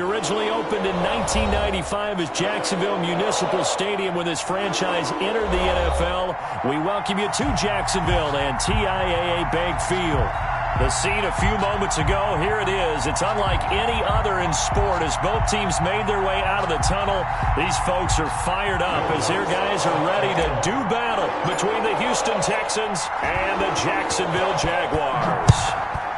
Originally opened in 1995 as Jacksonville Municipal Stadium when this franchise entered the NFL. We welcome you to Jacksonville and TIAA Bank Field. The scene a few moments ago, here it is. It's unlike any other in sport as both teams made their way out of the tunnel. These folks are fired up as their guys are ready to do battle between the Houston Texans and the Jacksonville Jaguars.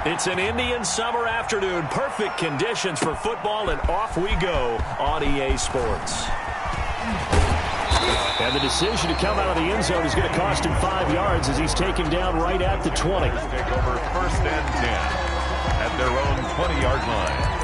It's an Indian summer afternoon. Perfect conditions for football, and off we go on EA Sports. And the decision to come out of the end zone is going to cost him 5 yards as he's taken down right at the 20. Take over 1st and 10 at their own 20-yard line.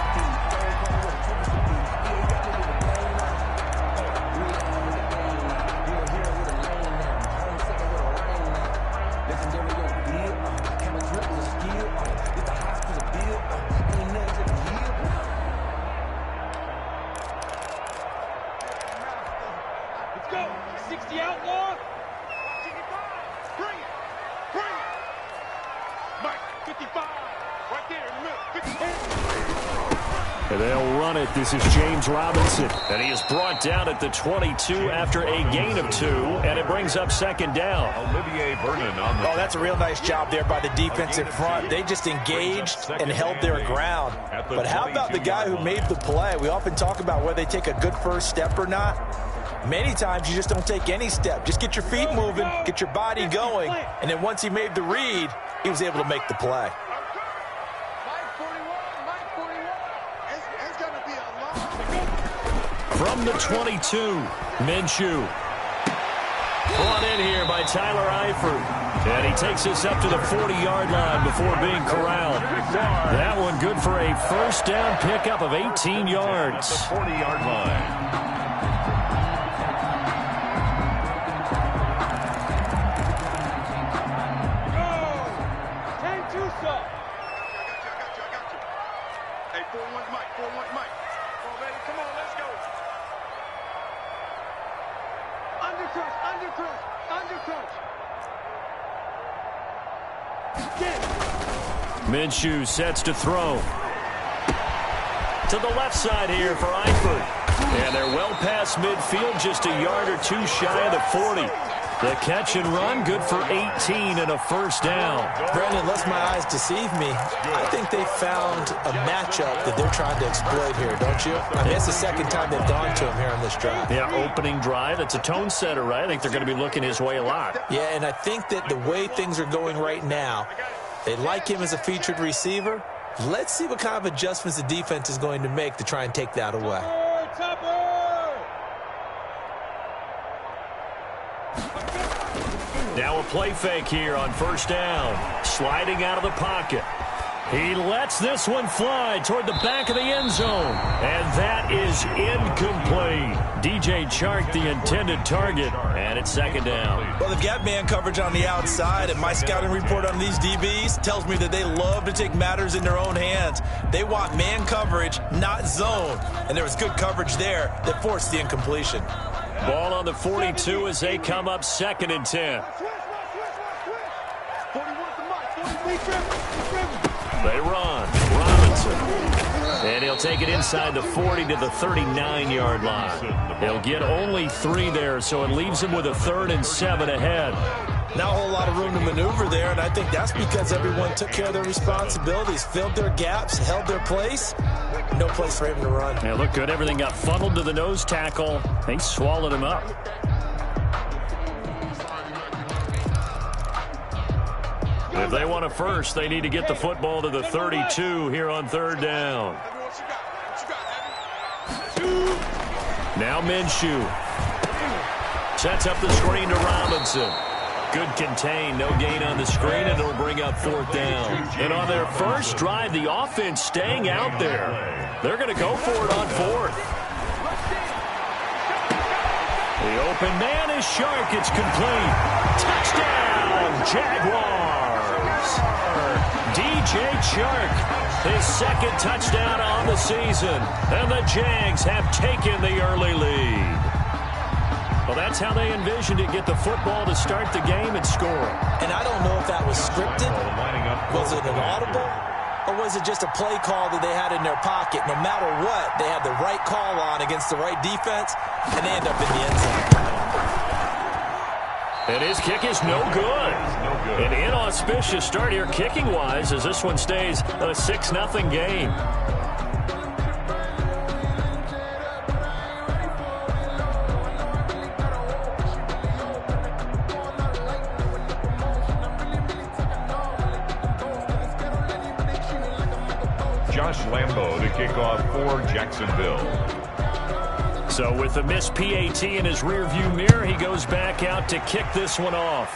And they'll run it. This is James Robinson. And he is brought down at the 22 after a gain of 2. And it brings up 2nd down. Olivier Vernon on the... Oh, that's a real nice job there by the defensive front. They just engaged and held their ground. But how about the guy who made the play? We often talk about whether they take a good first step or not. Many times you just don't take any step. Just get your feet moving, get your body going. And then once he made the read, he was able to make the play. From the 22, Minshew. Brought in here by Tyler Eifert. And he takes us up to the 40-yard line before being corralled. That one good for a 1st down pickup of 18 yards. The 40-yard line. Minshew sets to throw. To the left side here for Eifert. And they're well past midfield, just a yard or 2 shy of the 40. The catch and run, good for 18 and a 1st down. Brandon, unless my eyes deceive me, I think they found a matchup that they're trying to exploit here, don't you? I mean, it's the 2nd time they've gone to him here on this drive. Yeah, opening drive. It's a tone setter, right? I think they're going to be looking his way a lot. Yeah, and I think that the way things are going right now, they like him as a featured receiver. Let's see what kind of adjustments the defense is going to make to try and take that away. Now a play fake here on 1st down. Sliding out of the pocket. He lets this one fly toward the back of the end zone. And that is incomplete. DJ Chark, the intended target. And it's 2nd down. Well, they've got man coverage on the outside, and my scouting report on these DBs tells me that they love to take matters in their own hands. They want man coverage, not zone. And there was good coverage there that forced the incompletion. Ball on the 42 as they come up 2nd and 10. They run. Robinson. And he'll take it inside the 40 to the 39-yard line. He'll get only 3 there, so it leaves him with a 3rd and 7 ahead. Not a whole lot of room to maneuver there, and I think that's because everyone took care of their responsibilities, filled their gaps, held their place. No place for him to run. Yeah, looked good. Everything got funneled to the nose tackle. They swallowed him up. If they want a first, they need to get the football to the 32 here on 3rd down. Now Minshew. Sets up the screen to Robinson. Good contain, no gain on the screen, and it'll bring up 4th down. And on their first drive, the offense staying out there. They're going to go for it on 4th. The open man is Shark. It's complete. Touchdown, Jaguars. DJ Chark, his 2nd touchdown on the season. And the Jags have taken the early lead. Well, that's how they envisioned it. Get the football to start the game and score. And I don't know if that was scripted. Was it an audible? Or wasn't just a play call that they had in their pocket. No matter what, they had the right call on against the right defense, and they end up in the end zone. And his kick is no good. An inauspicious start here kicking-wise as this one stays a 6-0 game. Josh Lambo to kick off for Jacksonville. So with the missed PAT in his rearview mirror, he goes back out to kick this one off.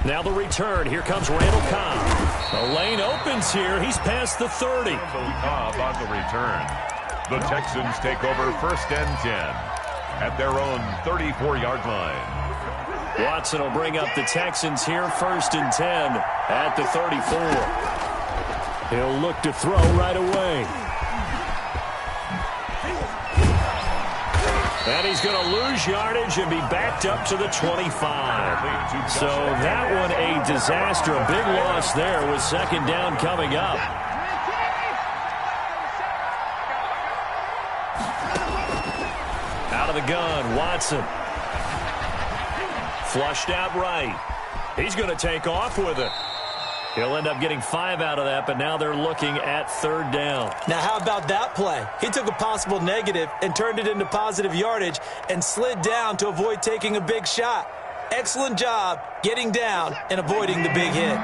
Now the return. Here comes Randall Cobb. The lane opens here. He's past the 30. Randall Cobb on the return. The Texans take over 1st and 10 at their own 34-yard line. Watson will bring up the Texans here 1st and 10 at the 34. He'll look to throw right away. And he's going to lose yardage and be backed up to the 25. So that one a disaster. A big loss there with 2nd down coming up. Out of the gun, Watson. Flushed out right. He's going to take off with it. He'll end up getting 5 out of that, but now they're looking at 3rd down. Now, how about that play? He took a possible negative and turned it into positive yardage and slid down to avoid taking a big shot. Excellent job getting down and avoiding the big hit.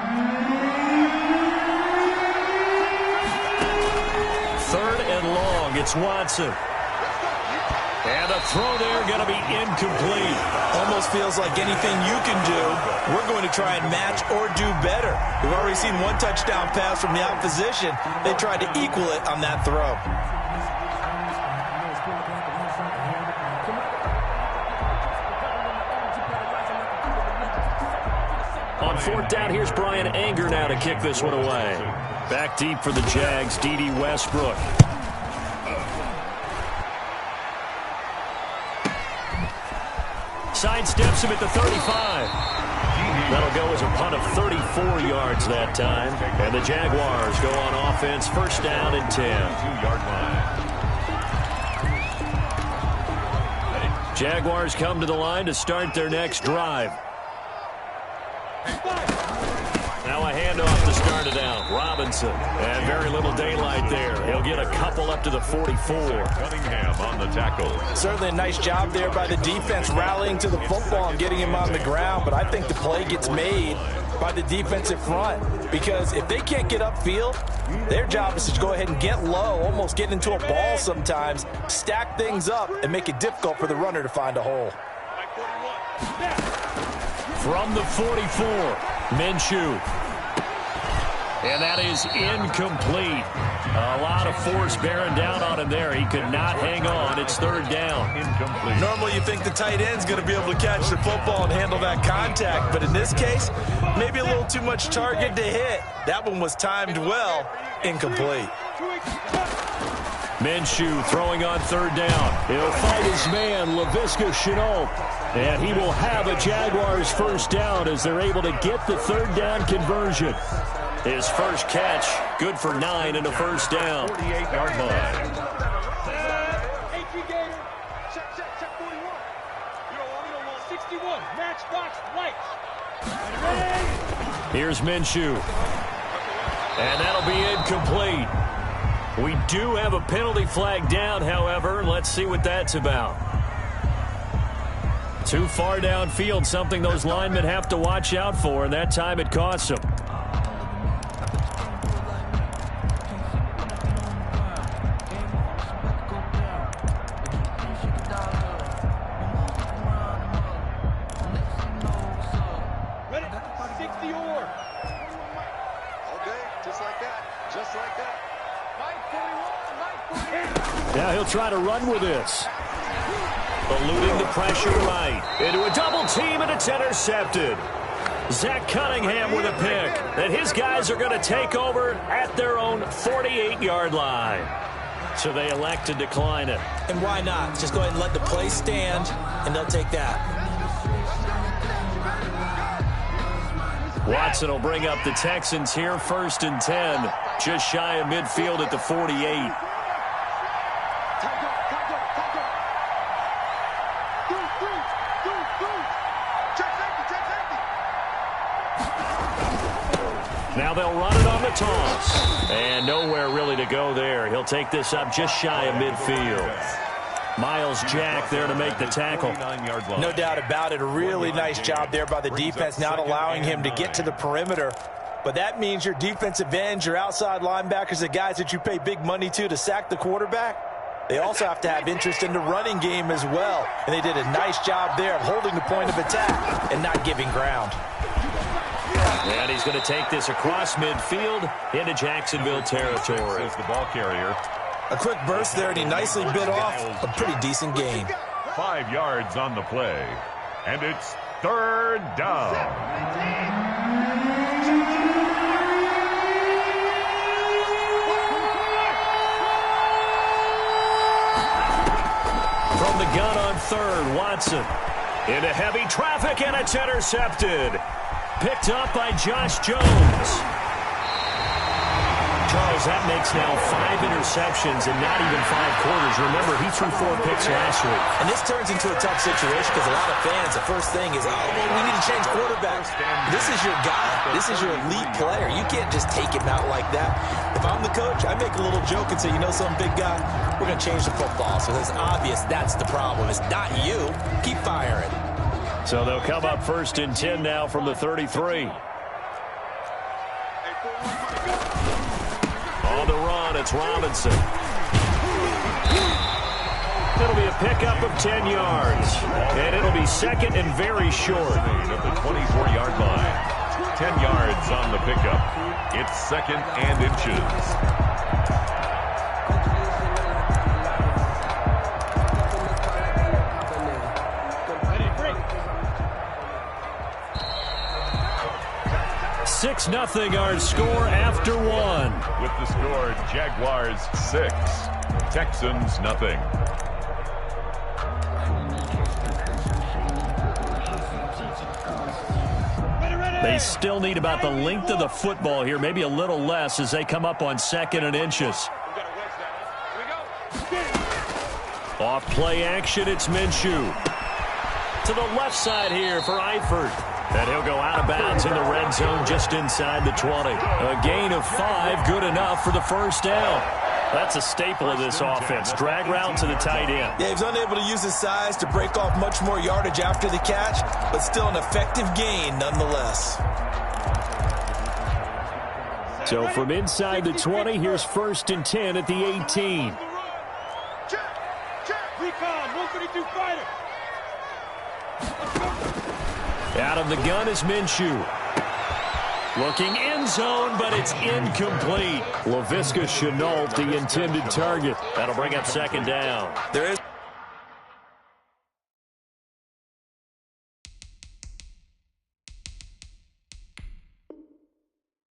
3rd and long. It's Watson. And the throw there going to be incomplete. Almost feels like anything you can do, we're going to try and match or do better. We've already seen one touchdown pass from the opposition. They tried to equal it on that throw. On 4th down, here's Brian Anger now to kick this one away. Back deep for the Jags, D.D. Westbrook. Sidesteps him at the 35. That'll go as a punt of 34 yards that time. And the Jaguars go on offense, 1st down and 10. 2-yard line. Jaguars come to the line to start their next drive. Now a handoff to start it out. Robinson. And very little daylight there. He'll get a couple up to the 44. Cunningham on the tackle. Certainly a nice job there by the defense rallying to the football and getting him on the ground. But I think the play gets made by the defensive front. Because if they can't get upfield, their job is to go ahead and get low, almost get into a ball sometimes, stack things up, and make it difficult for the runner to find a hole. From the 44, Minshew. And that is incomplete. A lot of force bearing down on him there. He could not hang on. It's 3rd down. Incomplete. Normally you think the tight end's going to be able to catch the football and handle that contact, but in this case, maybe a little too much target to hit. That one was timed well. Incomplete. Minshew throwing on 3rd down. He'll fight his man, Laviska Shenault. And he will have a Jaguars 1st down as they're able to get the 3rd down conversion. His first catch, good for 9 and a 1st down. 48-yard line. Here's Minshew. And that'll be incomplete. We do have a penalty flag down, however. Let's see what that's about. Too far downfield, something those linemen have to watch out for, and that time it costs them. Now he'll try to run with this. Eluding the pressure right. Into a double team, and it's intercepted. Zach Cunningham with a pick. And his guys are going to take over at their own 48-yard line. So they elect to decline it. And why not? Just go ahead and let the play stand, and they'll take that. Watson will bring up the Texans here, 1st and 10. just shy of midfield at the 48. Now they'll run it on the toss. And nowhere really to go there. He'll take this up just shy of midfield. Miles Jack there to make the tackle. No doubt about it. A really nice job there by the defense, not allowing him to get to the perimeter. But that means your defensive ends, your outside linebackers, the guys that you pay big money to sack the quarterback, they also have to have interest in the running game as well. And they did a nice job there of holding the point of attack and not giving ground. And he's going to take this across midfield into Jacksonville territory. Is the ball carrier. A quick burst there, and he nicely bit off a pretty decent gain. 5 yards on the play. And it's third down. From the gun on third, Watson. Into heavy traffic, and it's intercepted. Picked up by Josh Jones. Charles, that makes now 5 interceptions in not even 5 quarters. Remember, he threw 4 picks last week. And this turns into a tough situation because a lot of fans, the first thing is, oh, well, we need to change quarterbacks. This is your guy. This is your elite player. You can't just take him out like that. If I'm the coach, I make a little joke and say, you know some big guy, we're going to change the football. So it's obvious that's the problem. It's not you. Keep firing. So they'll come up 1st and 10 now from the 33. On the run, it's Robinson. It'll be a pickup of 10 yards. And it'll be second and very short. At the 24-yard line. 10 yards on the pickup. It's second and inches. Six 0 our score after 1. With the score, Jaguars 6, Texans 0. They still need about the length of the football here, maybe a little less as they come up on 2nd and inches. Off play action, it's Minshew. To the left side here for Eifert. And he'll go out of bounds in the red zone just inside the 20. A gain of 5, good enough for the first down. That's a staple of this offense. Drag route to the tight end. Yeah, he's unable to use his size to break off much more yardage after the catch, but still an effective gain nonetheless. So from inside the 20, here's 1st and 10 at the 18. Recon, 132 fighter. Out of the gun is Minshew. Looking end zone, but it's incomplete. Laviska Shenault, the intended target. That'll bring up 2nd down. There is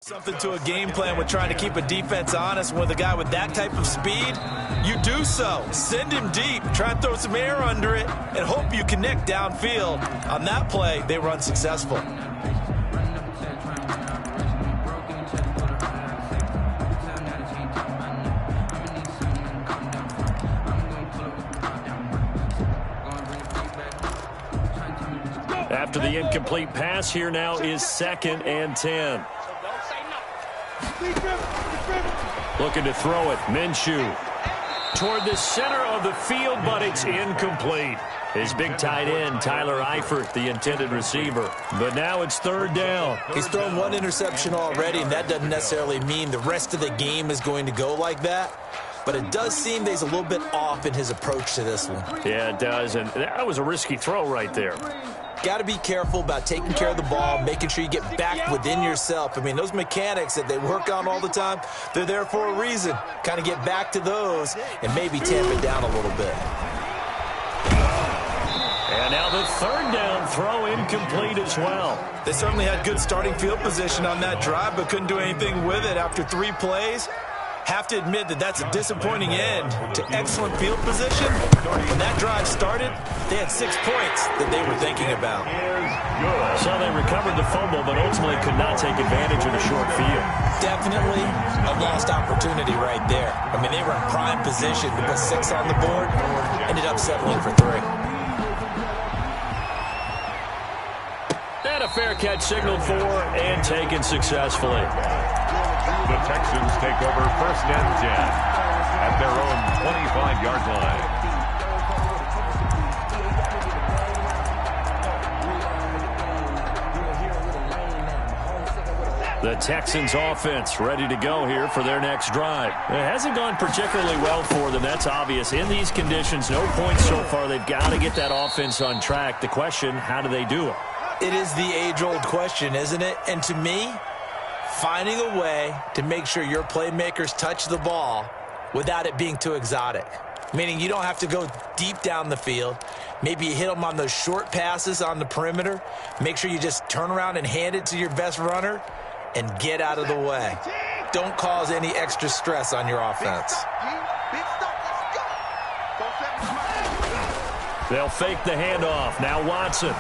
something to a game plan with trying to keep a defense honest with a guy with that type of speed. You do so. Send him deep. Try and throw some air under it and hope you connect downfield. On that play, they were unsuccessful. After the incomplete pass, here now is 2nd and 10. Looking to throw it. Minshew toward the center of the field, but it's incomplete. His big tight end, Tyler Eifert, the intended receiver. But now it's 3rd down. He's thrown 1 interception already, and that doesn't necessarily mean the rest of the game is going to go like that. But it does seem that he's a little bit off in his approach to this one. Yeah, it does, and that was a risky throw right there. Got to be careful about taking care of the ball, making sure you get back within yourself. I mean, those mechanics that they work on all the time, they're there for a reason. Kind of get back to those and maybe tamp it down a little bit. And now the 3rd down throw incomplete as well. They certainly had good starting field position on that drive, but couldn't do anything with it after 3 plays. Have to admit that that's a disappointing end to excellent field position. When that drive started, they had 6 points that they were thinking about. So they recovered the fumble, but ultimately could not take advantage of the short field. Definitely a lost opportunity right there. I mean, they were in prime position to put 6 on the board, ended up settling for 3. And a fair catch signaled for and taken successfully. The Texans take over 1st and 10 at their own 25-yard line. The Texans offense ready to go here for their next drive. It hasn't gone particularly well for them, that's obvious. In these conditions, no points so far. They've got to get that offense on track. The question, how do they do it? It is the age-old question, isn't it? And to me, finding a way to make sure your playmakers touch the ball without it being too exotic. Meaning you don't have to go deep down the field. Maybe you hit them on those short passes on the perimeter. Make sure you just turn around and hand it to your best runner and get out of the way. Don't cause any extra stress on your offense. They'll fake the handoff. Now Watson.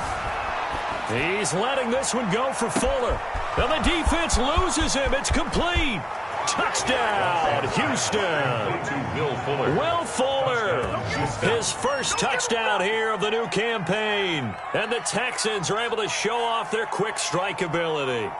He's letting this one go for Fuller. And the defense loses him. It's complete. Touchdown, Houston. Will Fuller, his first touchdown here of the new campaign. And the Texans are able to show off their quick strike ability.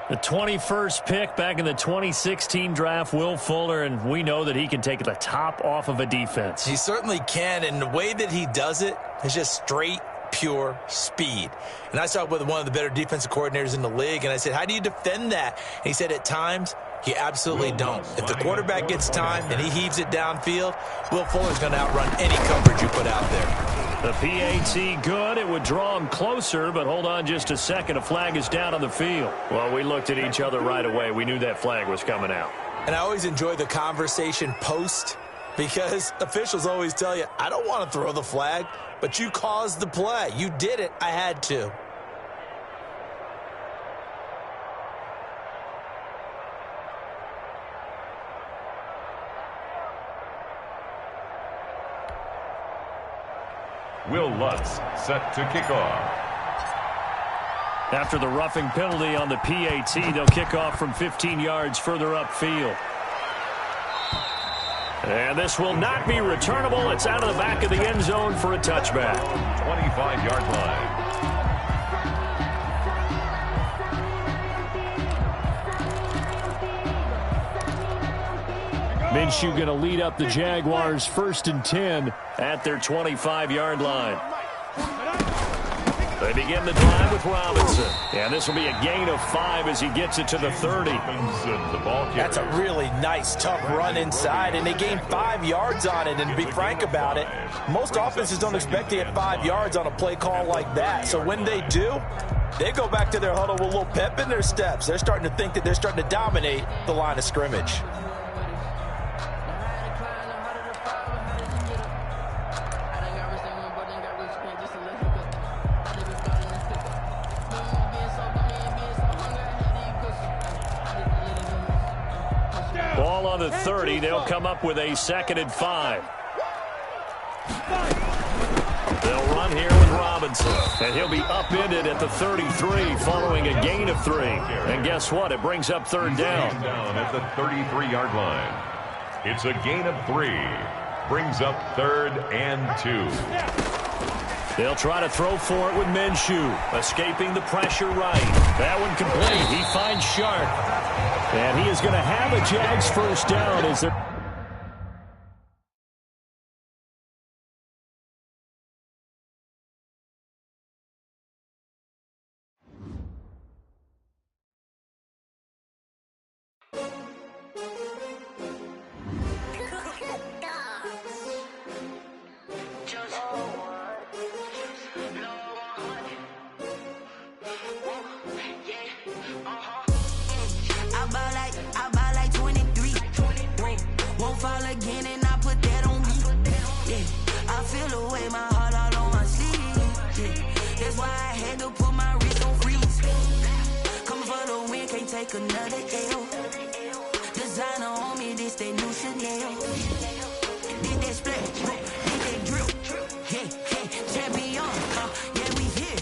The 21st pick back in the 2016 draft, Will Fuller, and we know that he can take the top off of a defense. He certainly can, and the way that he does it is just straight, pure speed. And I saw it with one of the better defensive coordinators in the league, and I said, how do you defend that? And he said, at times, you absolutely don't. If the quarterback gets time and he heaves it downfield, Will Fuller's going to outrun any coverage you put out there. The PAT good. It would draw him closer, but hold on just a second. A flag is down on the field. Well, we looked at each other right away. We knew that flag was coming out. And I always enjoy the conversation post because officials always tell you, I don't want to throw the flag, but you caused the play. You did it. I had to. Will Lutz set to kick off. After the roughing penalty on the PAT, they'll kick off from 15 yards further upfield. And this will not be returnable. It's out of the back of the end zone for a touchback. 25-yard line. Minshew going to lead up the Jaguars 1st and 10 at their 25-yard line. They begin the drive with Robinson. And this will be a gain of 5 as he gets it to the 30. That's a really nice, tough run inside, and they gained 5 yards on it. And to be frank about it, most offenses don't expect to get 5 yards on a play call like that. So when they do, they go back to their huddle with a little pep in their steps. They're starting to think that they're starting to dominate the line of scrimmage. Ball on the 30. They'll come up with a 2nd and 5. They'll run here with Robinson. And he'll be upended at the 33 following a gain of 3. And guess what? It brings up 3rd down. Down at the 33-yard line. It's a gain of 3. Brings up 3rd and 2. They'll try to throw for it with Minshew. Escaping the pressure right. That one complete. He finds Sharp. And he is going to have a Jags 1st down as they're... take another L. Designer on me, this that new Chanel. Did that splash, did that drip. Yeah, champion, yeah, we here.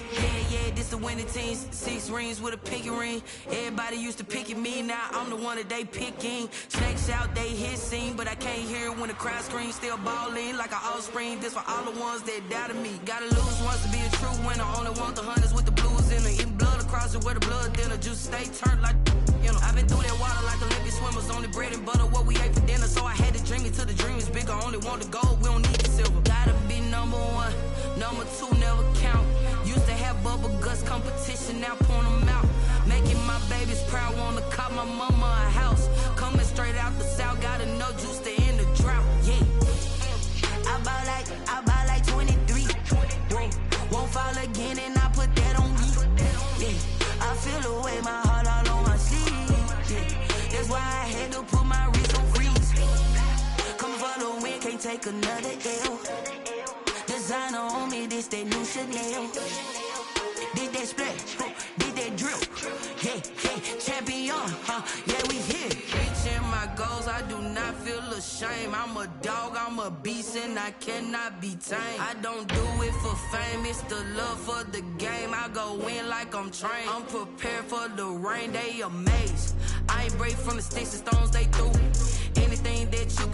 Yeah, this the winning team. 6 rings with a pinky ring. Everybody used to pick at me, now I'm the one that they picking. Snakes out, they hit scene, but I can't hear it when the crowd screams. Still ballin' like an offspring. This for all the ones that doubted me. Gotta lose once to be a true winner. Only want the hunters with the blues in it. Eating blood across it where the blood dinner. Juice stay turned like, you know. I've been through that water like Olympic swimmers. Only bread and butter, what we ate for dinner. So I had to dream it till the dream is bigger. Only want the gold, we don't need the silver. Gotta be number 1, number 2 never count. Used to have bubble guts competition, now point them out. Making my babies proud, wanna cop my mama a house. Coming straight out the south, gotta know juice to end the drought. Yeah, I bought like 23. Whoa, won't fall again, and I put that on me. Yeah, I feel the way, my heart all on my sleeve. Yeah, that's why I had to put my wrist on freeze. Coming for the win, can't take another L. Designer on me, this that new Chanel. Did that splash, did that drip. Yeah, champion, yeah, we here. Reaching my goals, I do not feel ashamed. I'm a dog, I'm a beast, and I cannot be tamed. I don't do it for fame, it's the love for the game. I go in like I'm trained. I'm prepared for the rain, they amazed. I ain't break from the sticks and stones they threw. Anything that you